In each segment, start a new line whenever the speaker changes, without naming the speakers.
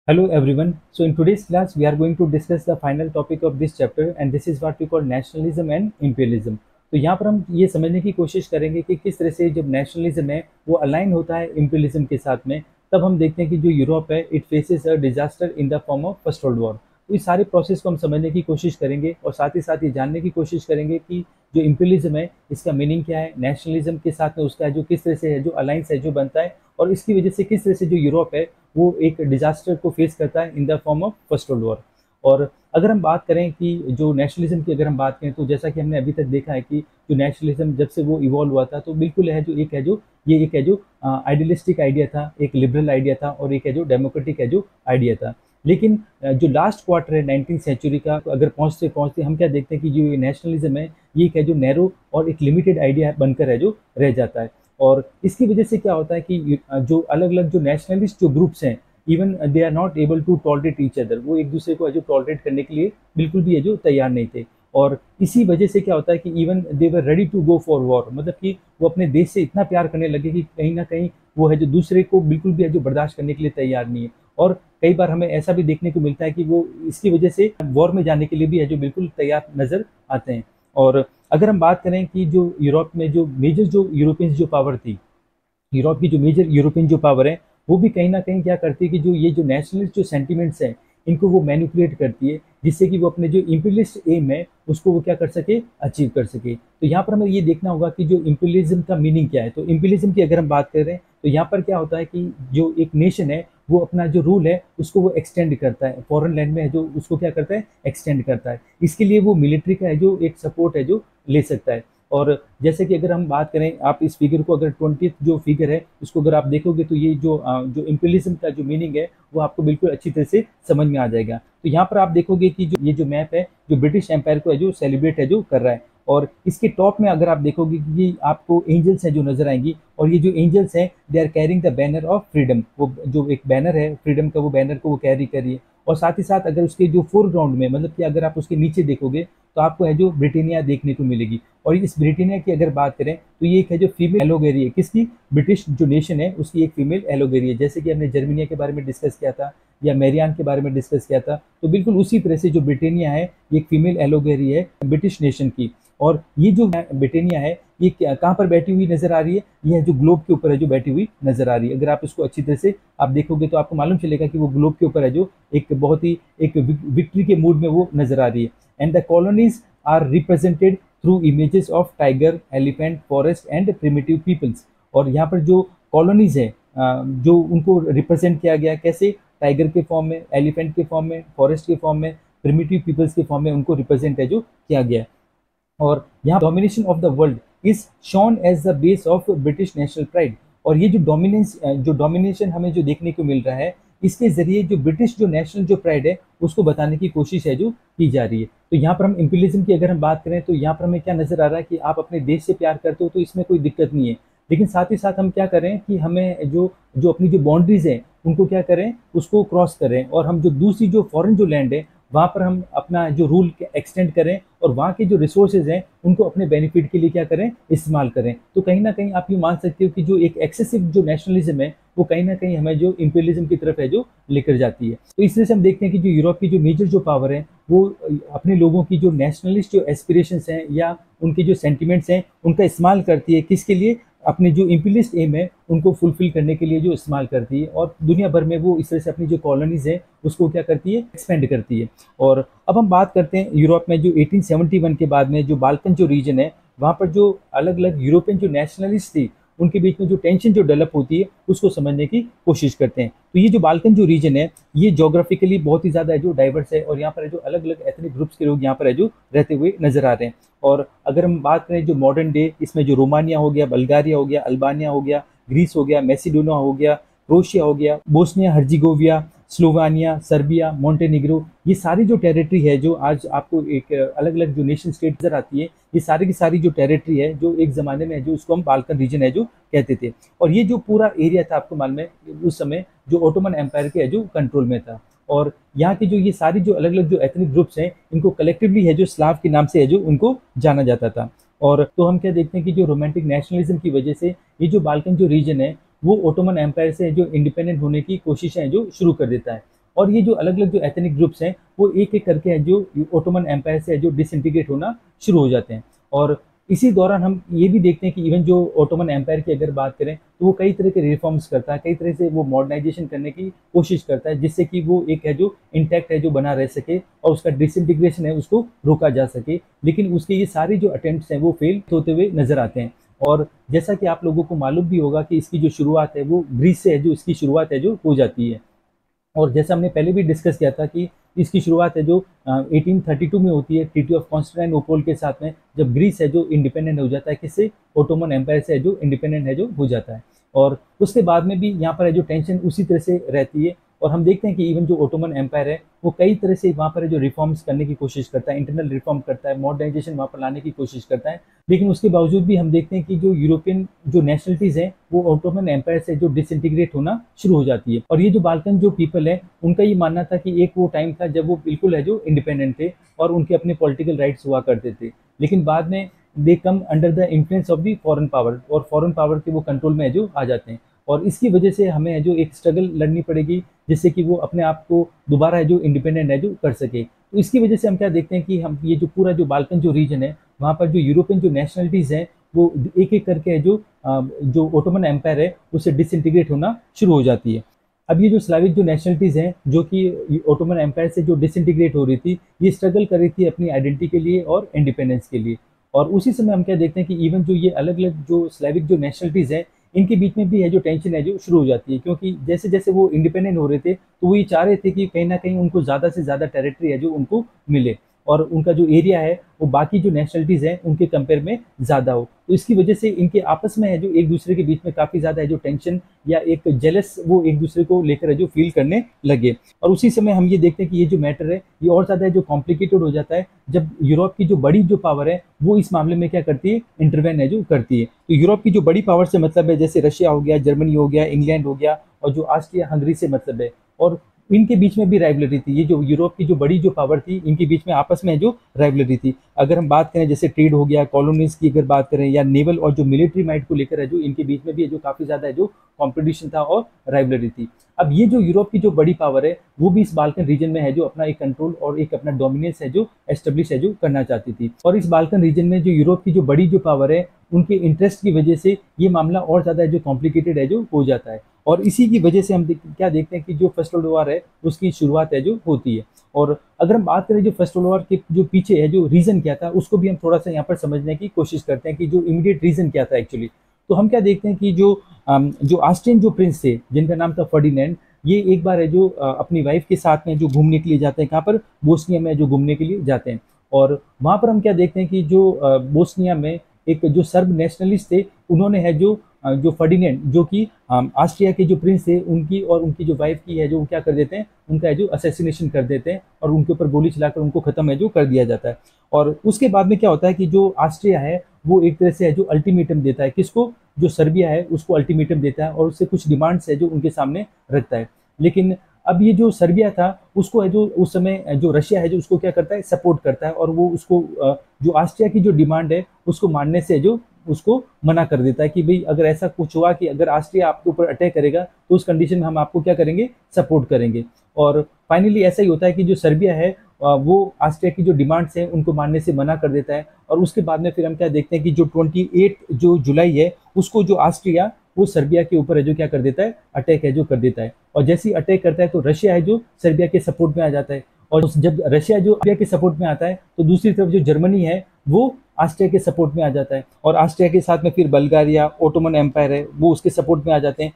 Hello everyone. So in today's class we are going to discuss the final topic of this chapter and this is what we call nationalism and imperialism. तो यहाँ पर हम ये समझने की कोशिश करेंगे कि किस तरह से जब नेशनलिज्म है वो अलाइन होता है imperialism के साथ में, तब हम देखते हैं कि जो यूरोप है it faces a disaster in the form of first world war. तो इस सारे प्रोसेस को हम समझने की कोशिश करेंगे और साथ ही साथ ये जानने की कोशिश करेंगे कि जो imperialism है इसका मीनिंग क्या है, नेशनलिज्म के साथ में उसका जो किस तरह से है जो अलाइंस है जो बनता है और इसकी वजह से किस तरह से जो यूरोप है वो एक डिजास्टर को फेस करता है इन the form of first world war. और अगर हम बात करें कि जो नेशनलिज्म की अगर हम बात करें तो जैसा कि हमने अभी तक देखा है कि जो नेशनलिज्म जब से वो इवॉल्व हुआ था तो बिल्कुल है जो एक है जो ये एक है जो आइडियलिस्टिक आइडिया था, एक लिबरल आइडिया था और एक है जो डेमोक्रेटिक है जो आइडिया था। लेकिन जो लास्ट क्वार्टर है 19th सेंचुरी का, तो अगर पहुंचते पहुंचते हम क्या देखते हैं कि जो ये नेशनलिज्म है ये एक है जो नैरो और एक लिमिटेड आइडिया बनकर है जो रह जाता है। और इसकी वजह से क्या होता है कि जो अलग अलग जो नेशनलिस्ट जो ग्रुप्स हैं even they are not able to tolerate each other, वो एक दूसरे को जो टॉलरेट करने के लिए बिल्कुल भी है जो तैयार नहीं थे। और इसी वजह से क्या होता है कि even they were ready to go for war, मतलब कि वो अपने देश से इतना प्यार करने लगे कि कहीं ना कहीं वो है जो दूसरे को बिल्कुल भी है जो बर्दाश्त करने के लिए तैयार नहीं है। और कई बार हमें ऐसा भी देखने को मिलता है कि वो इसकी वजह से वॉर में जाने के लिए भी है जो बिल्कुल तैयार नजर आते हैं। और अगर हम बात करें कि जो यूरोप में जो मेजर जो यूरोपियंस जो पावर थी, यूरोप की जो मेजर यूरोपियन जो पावर है वो भी कहीं ना कहीं क्या करती है कि जो ये जो नेशनलिस्ट जो सेंटिमेंट्स हैं इनको वो मैनिपुलेट करती है, जिससे कि वो अपने जो इंपीरियलिस्ट एम है उसको वो क्या कर सके, अचीव कर सके। तो यहाँ पर हमें ये देखना होगा कि जो इंपीरियलिज्म का मीनिंग क्या है। तो इंपीरियलिज्म की अगर हम बात करें तो यहाँ पर क्या होता है कि जो एक नेशन है वो अपना जो रूल है उसको वो एक्सटेंड करता है, फॉरेन लैंड में है जो उसको क्या करता है, एक्सटेंड करता है। इसके लिए वो मिलिट्री का है जो एक सपोर्ट है जो ले सकता है। और जैसे कि अगर हम बात करें, आप इस फिगर को अगर 20th जो फिगर है उसको अगर आप देखोगे तो ये जो इंपीरियलिज्म का जो मीनिंग है वो आपको बिल्कुल अच्छी तरह से समझ में आ जाएगा। तो यहाँ पर आप देखोगे कि जो ये जो मैप है जो ब्रिटिश एम्पायर को है जो सेलिब्रेट है जो कर रहा है, और इसके टॉप में अगर आप देखोगे कि ये आपको एंजल्स हैं जो नजर आएंगी, और ये जो एंजल्स हैं they are carrying the banner of freedom, वो जो एक बैनर है फ्रीडम का वो बैनर को वो कैरी कर रही है। और साथ ही साथ अगर उसके जो फोरग्राउंड में, मतलब कि अगर आप उसके नीचे देखोगे तो आपको है जो ब्रिटेनिया देखने को मिलेगी। और इस ब्रिटेनिया की अगर बात करें तो ये एक है जो फीमेल एलोगेरी है, किसकी, ब्रिटिश जो नेशन है उसकी एक फीमेल एलोगेरी है। जैसे कि हमने जर्मनिया के बारे में डिस्कस किया था या मैरियान के बारे में डिस्कस किया था, तो बिल्कुल उसी तरह से जो ब्रिटेनिया है ये एक फीमेल एलोगेरी है ब्रिटिश नेशन की। और ये जो ब्रिटेनिया है ये कहाँ पर बैठी हुई नजर आ रही है, ये जो ग्लोब के ऊपर है जो बैठी हुई नजर आ रही है। अगर आप इसको अच्छी तरह से आप देखोगे तो आपको मालूम चलेगा कि वो ग्लोब के ऊपर है जो एक बहुत ही एक विक्ट्री के मूड में वो नजर आ रही है। And the colonies are represented through images of tiger, elephant, forest and primitive peoples. और यहाँ पर जो कॉलोनीज है जो उनको रिप्रेजेंट किया गया कैसे, टाइगर के फॉर्म में, एलिफेंट के फॉर्म में, फॉरेस्ट के फॉर्म में, प्रिमिटिव पीपल्स के फॉर्म में उनको रिप्रेजेंट है जो किया गया। और यहाँ domination of the world is shown as the base of British national pride. और ये जो डोमिनेशन हमें जो देखने को मिल रहा है इसके जरिए जो ब्रिटिश जो नेशनल जो प्राइड है उसको बताने की कोशिश है जो की जा रही है। तो यहाँ पर हम इंपीरियलिज्म की अगर हम बात करें तो यहाँ पर हमें क्या नजर आ रहा है कि आप अपने देश से प्यार करते हो तो इसमें कोई दिक्कत नहीं है, लेकिन साथ ही साथ हम क्या करें कि हमें जो जो अपनी जो बाउंड्रीज है उनको क्या करें, उसको क्रॉस करें, और हम जो दूसरी जो फॉरेन जो लैंड है वहाँ पर हम अपना जो रूल एक्सटेंड करें और वहाँ के जो रिसोर्सेज हैं उनको अपने बेनिफिट के लिए क्या करें, इस्तेमाल करें। तो कहीं ना कहीं आप ये मान सकते हो कि जो एक एक्सेसिव जो नेशनलिज्म है वो कहीं ना कहीं हमें जो इंपीरियलिज्म की तरफ है जो लेकर जाती है। तो इस तरह से हम देखते हैं कि जो यूरोप की जो मेजर जो पावर है वो अपने लोगों की जो नेशनलिस्ट जो एस्पिरेशंस हैं या उनके जो सेंटिमेंट्स हैं उनका इस्तेमाल करती है, किसके लिए, अपने जो इंपीरियलिस्ट एम है उनको फुलफिल करने के लिए जो इस्तेमाल करती है। और दुनिया भर में वो इस तरह से अपनी जो कॉलोनीज है उसको क्या करती है, एक्सपेंड करती है। और अब हम बात करते हैं यूरोप में जो 1871 के बाद में जो बाल्कन जो रीजन है वहाँ पर जो अलग अलग यूरोपियन जो नेशनलिस्ट थी उनके बीच में जो टेंशन जो डेवलप होती है उसको समझने की कोशिश करते हैं। तो ये जो बाल्कन जो रीजन है ये जोग्राफिकली बहुत ही ज़्यादा है जो डाइवर्स है, और यहाँ पर है जो अलग अलग एथनिक ग्रुप्स के लोग यहाँ पर है जो रहते हुए नजर आ रहे हैं। और अगर हम बात करें जो मॉडर्न डे, इसमें जो रोमानिया हो गया, बल्गारिया हो गया, अल्बानिया हो गया, ग्रीस हो गया, मैसिडोनिया हो गया, क्रोशिया हो गया, बोस्निया हर्जिगोविया, स्लोवानिया, सर्बिया, मोंटेनिग्रो, ये सारी जो टेरिटरी है जो आज आपको एक अलग अलग जो नेशन स्टेट नजर आती है, ये सारी की सारी जो टेरिटरी है जो एक ज़माने में है जो उसको हम बाल्कन रीजन है जो कहते थे। और ये जो पूरा एरिया था आपको मालूम है उस समय जो ओटोमन एम्पायर के है जो कंट्रोल में था। और यहाँ की जो ये सारी जो अलग अलग जो एथनिक ग्रुप्स हैं इनको कलेक्टिवली है जो स्लाव के नाम से है जो उनको जाना जाता था। और तो हम क्या देखते हैं कि जो रोमांटिक नेशनलिज्म की वजह से ये जो बाल्कन जो रीजन है वो ओटोमन एम्पायर से जो इंडिपेंडेंट होने की कोशिशें जो शुरू कर देता है। और ये जो अलग अलग जो एथनिक ग्रुप्स हैं वो एक एक करके है जो ओटोमन एम्पायर से है जो डिसइंटीग्रेट होना शुरू हो जाते हैं। और इसी दौरान हम ये भी देखते हैं कि इवन जो ओटोमन एम्पायर की अगर बात करें तो वो कई तरह के रिफॉर्म्स करता है, कई तरह से वो मॉडर्नाइजेशन करने की कोशिश करता है, जिससे कि वो एक है जो इंटैक्ट है जो बना रह सके और उसका डिसइंटीग्रेशन है उसको रोका जा सके। लेकिन उसके ये सारे जो अटेम्प्ट्स हैं वो फेल होते हुए नजर आते हैं। और जैसा कि आप लोगों को मालूम भी होगा कि इसकी जो शुरुआत है वो ग्रीस से है जो इसकी शुरुआत है जो हो जाती है। और जैसा हमने पहले भी डिस्कस किया था कि इसकी शुरुआत है जो 1832 में होती है ट्रीटी ऑफ कॉन्स्टेंटिनोपल के साथ में, जब ग्रीस है जो इंडिपेंडेंट हो जाता है किससे, ओटोमन एम्पायर से है जो इंडिपेंडेंट है जो हो जाता है। और उसके बाद में भी यहाँ पर है जो टेंशन उसी तरह से रहती है। और हम देखते हैं कि इवन जो ओटोमन एम्पायर है वो कई तरह से वहाँ पर जो रिफॉर्म्स करने की कोशिश करता है, इंटरनल रिफॉर्म करता है, मॉडर्नाइजेशन वहाँ पर लाने की कोशिश करता है। लेकिन उसके बावजूद भी हम देखते हैं कि जो यूरोपियन जो नेशनलिटीज हैं वो ओटोमन एम्पायर से जो डिसइंटीग्रेट होना शुरू हो जाती है। और ये जो बाल्कन जो पीपल है उनका ये मानना था कि एक वो टाइम था जब वो बिल्कुल है जो इंडिपेंडेंट थे और उनके अपने पॉलिटिकल राइट्स हुआ करते थे। लेकिन बाद में they come under the influence of the foreign power, और फॉरेन पावर के वो कंट्रोल में है जो आ जाते हैं। और इसकी वजह से हमें है जो एक स्ट्रगल लड़नी पड़ेगी जिससे कि वो अपने आप को दोबारा है जो इंडिपेंडेंट है जो कर सके। तो इसकी वजह से हम क्या देखते हैं कि हम ये जो पूरा जो बाल्कन जो रीजन है वहाँ पर जो यूरोपियन जो नेशनलिटीज हैं वो एक एक करके है जो ओटोमन एम्पायर है उससे डिसइंटीग्रेट होना शुरू हो जाती है। अब ये जो स्लाविक जो नेशनलिटीज हैं जो कि ओटोमन एम्पायर से जो डिसइंटीग्रेट हो रही थी, ये स्ट्रगल कर रही थी अपनी आइडेंटिटी के लिए और इंडिपेंडेंस के लिए। और उसी समय हम क्या देखते हैं कि इवन जो ये अलग अलग जो स्लाविक जो नेशनलिटीज हैं इनके बीच में भी है जो टेंशन है जो शुरू हो जाती है, क्योंकि जैसे जैसे वो इंडिपेंडेंट हो रहे थे तो वो ये चाह रहे थे कि कहीं ना कहीं उनको ज़्यादा से ज़्यादा टेरिटरी है जो उनको मिले और उनका जो एरिया है वो बाकी जो नेशनलिटीज़ हैं उनके कंपेयर में ज़्यादा हो। तो इसकी वजह से इनके आपस में है जो एक दूसरे के बीच में काफ़ी ज़्यादा है जो टेंशन या एक जेलस वो एक दूसरे को लेकर है जो फील करने लगे। और उसी समय हम ये देखते हैं कि ये जो मैटर है ये और ज़्यादा जो कॉम्प्लिकेटेड हो जाता है जब यूरोप की जो बड़ी जो पावर है वो इस मामले में क्या करती है, इंटरवेन है जो करती है। तो यूरोप की जो बड़ी पावर से मतलब है जैसे रशिया हो गया, जर्मनी हो गया, इंग्लैंड हो गया और जो ऑस्ट्रिया हंगरी से मतलब है। और इनके बीच में भी राइवलरी थी, ये जो यूरोप की जो बड़ी जो पावर थी इनके बीच में आपस में जो राइवलरी थी। अगर हम बात करें जैसे ट्रेड हो गया, कॉलोनीज की अगर बात करें या नेवल और जो मिलिट्री माइट को लेकर है जो इनके बीच में भी है जो काफी ज्यादा है जो कॉम्पिटिशन था और राइवलरी थी। अब ये जो यूरोप की जो बड़ी पावर है वो भी इस बाल्कन रीजन में है जो अपना एक कंट्रोल और एक अपना डोमिनेंस है जो एस्टेब्लिश है जो करना चाहती थी। और इस बाल्कन रीजन में जो यूरोप की जो बड़ी जो पावर है उनके इंटरेस्ट की वजह से ये मामला और ज्यादा जो कॉम्प्लिकेटेड है जो हो जाता है। और इसी की वजह से हम क्या देखते हैं कि जो फर्स्ट वर्ल्ड वॉर है उसकी शुरुआत है जो होती है। और अगर हम बात करें जो फर्स्ट वर्ल्ड वॉर के जो पीछे है जो रीजन क्या था उसको भी हम थोड़ा सा यहाँ पर समझने की कोशिश करते हैं कि जो इमीडिएट रीजन क्या था एक्चुअली। तो हम क्या देखते हैं कि जो ऑस्ट्रियन जो प्रिंस थे जिनका नाम था फर्डिनेंड, ये एक बार है जो अपनी वाइफ के साथ में जो घूमने के लिए जाते हैं, कहाँ पर, बोस्निया में जो घूमने के लिए जाते हैं। और वहाँ पर हम क्या देखते हैं कि जो बोस्निया में एक जो सर्ब नेशनलिस्ट थे उन्होंने है जो फर्डिनेंड जो कि ऑस्ट्रिया के जो प्रिंस थे उनकी और उनकी जो वाइफ की है जो क्या कर देते हैं, उनका है जो असैसिनेशन कर देते हैं और उनके ऊपर गोली चलाकर उनको खत्म है जो कर दिया जाता है। और उसके बाद में क्या होता है कि जो ऑस्ट्रिया है वो एक तरह से है जो अल्टीमेटम देता है, किसको, जो सर्बिया है उसको अल्टीमेटम देता है और उससे कुछ डिमांड्स है जो उनके सामने रखता है। लेकिन अब ये जो सर्बिया था उसको है जो उस समय जो रशिया है जो उसको क्या करता है, सपोर्ट करता है और वो उसको जो ऑस्ट्रिया की जो डिमांड है उसको मानने से जो उसको मना कर देता है कि भाई अगर ऐसा कुछ हुआ कि अगर ऑस्ट्रिया आपके ऊपर अटैक करेगा तो उस कंडीशन में हम आपको क्या करेंगे, सपोर्ट करेंगे। और फाइनली ऐसा ही होता है कि जो सर्बिया है वो ऑस्ट्रिया की जो डिमांड्स है उनको मानने से मना कर देता है। और उसके बाद में फिर हम क्या देखते हैं कि जो 28 जो जुलाई है उसको जो ऑस्ट्रिया वो सर्बिया के ऊपर है जो क्या कर देता है, अटैक है जो कर देता है। और जैसे ही अटैक करता है तो रशिया है जो सर्बिया के सपोर्ट में आ जाता है। और जब रशिया जो सर्बिया के सपोर्ट में आता है तो दूसरी तरफ जो जर्मनी है वो ऑस्ट्रिया के सपोर्ट में आ जाता है। और ऑस्ट्रिया के साथ में फिर बल्गारिया, ओटोमन एम्पायर है वो उसके सपोर्ट में आ जाते हैं।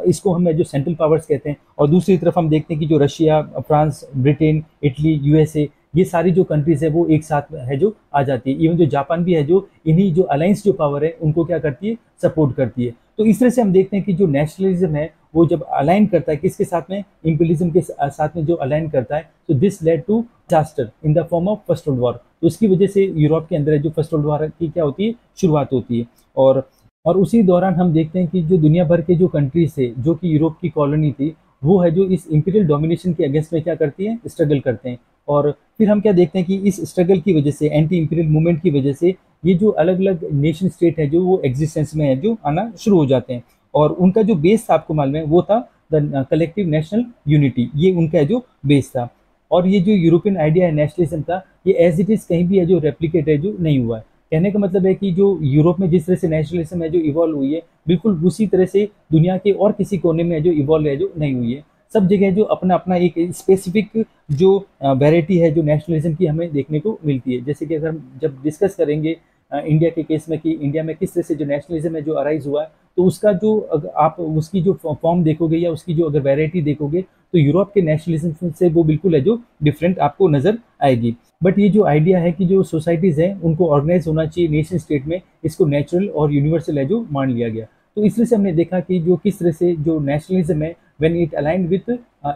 इसको हम जो सेंट्रल पावर्स कहते हैं। और दूसरी तरफ हम देखते हैं कि जो Russia, France, Britain, Italy, USA, ये सारी जो कंट्रीज है वो एक साथ है जो आ जाती है। इवन जो जापान भी है जो इन्हीं जो अलायंस जो पावर है उनको क्या करती है, सपोर्ट करती है। तो इस तरह से हम देखते हैं कि जो नेशनलिज्म है वो जब अलाइन करता है किसके साथ में, इंपीरियलिज्म के साथ में जो अलाइन करता है, तो this led to disaster in the form of first world war. तो उसकी वजह से यूरोप के अंदर जो फर्स्ट वर्ल्ड वॉर की क्या होती है, शुरुआत होती है। और उसी दौरान हम देखते हैं कि जो दुनिया भर के जो कंट्रीज थे जो कि यूरोप की कॉलोनी थी वो है जो इस इंपीरियल डोमिनेशन के अगेंस्ट में क्या करती है, स्ट्रगल करते हैं। और फिर हम क्या देखते हैं कि इस स्ट्रगल की वजह से, एंटी इंपीरियल मूवमेंट की वजह से ये जो अलग अलग नेशन स्टेट है जो वो एग्जिस्टेंस में है जो आना शुरू हो जाते हैं। और उनका जो बेस था आपको मालूम है वो था द कलेक्टिव नेशनल यूनिटी, ये उनका जो बेस था। और ये जो यूरोपियन आइडिया है नेशनलिज्म का, ये एज इट इज कहीं भी है जो रेप्लिकेट है जो नहीं हुआ है। कहने का मतलब है कि जो यूरोप में जिस तरह से नेशनलिज्म है जो इवॉल्व हुई है, बिल्कुल उसी तरह से दुनिया के और किसी कोने में है जो इवॉल्व है जो नहीं हुई है। सब जगह जो अपना अपना एक स्पेसिफिक जो वैरायटी है जो नेशनलिज्म की हमें देखने को मिलती है। जैसे कि अगर हम जब डिस्कस करेंगे इंडिया के केस में कि इंडिया में किस तरह से जो नेशनलिज्म है जो अराइज हुआ है, तो उसका जो अगर आप उसकी जो फॉर्म देखोगे या उसकी जो अगर वैरायटी देखोगे, तो यूरोप के नेशनलिज्म से वो बिल्कुल है जो डिफरेंट आपको नजर आएगी। बट ये जो आइडिया है कि जो सोसाइटीज हैं उनको ऑर्गेनाइज होना चाहिए नेशन स्टेट में, इसको नेचुरल और यूनिवर्सल है जो मान लिया गया। तो इसलिए से हमने देखा कि जो किस तरह से जो नेशनलिज्म है when it aligned with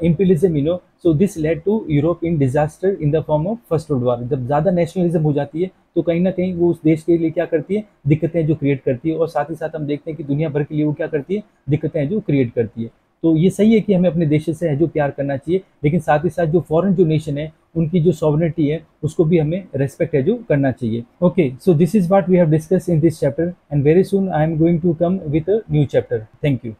imperialism, so this led to Europe in disaster in the form of first world war। जब ज़्यादा नेशनलिज्म हो जाती है तो कहीं ना कहीं वो उस देश के लिए क्या करती है, दिक्कतें जो क्रिएट करती है, और साथ ही साथ हम देखते हैं कि दुनिया भर के लिए वो क्या करती है, दिक्कतें जो क्रिएट करती है। तो ये सही है कि हमें अपने देश से है जो प्यार करना चाहिए, लेकिन साथ ही साथ जो फॉरेन जो नेशन है उनकी जो सॉवरेनिटी है उसको भी हमें रेस्पेक्ट है जो करना चाहिए। Okay, so this is what we have discuss in this chapter, and very soon I am going to come with a new chapter. Thank you.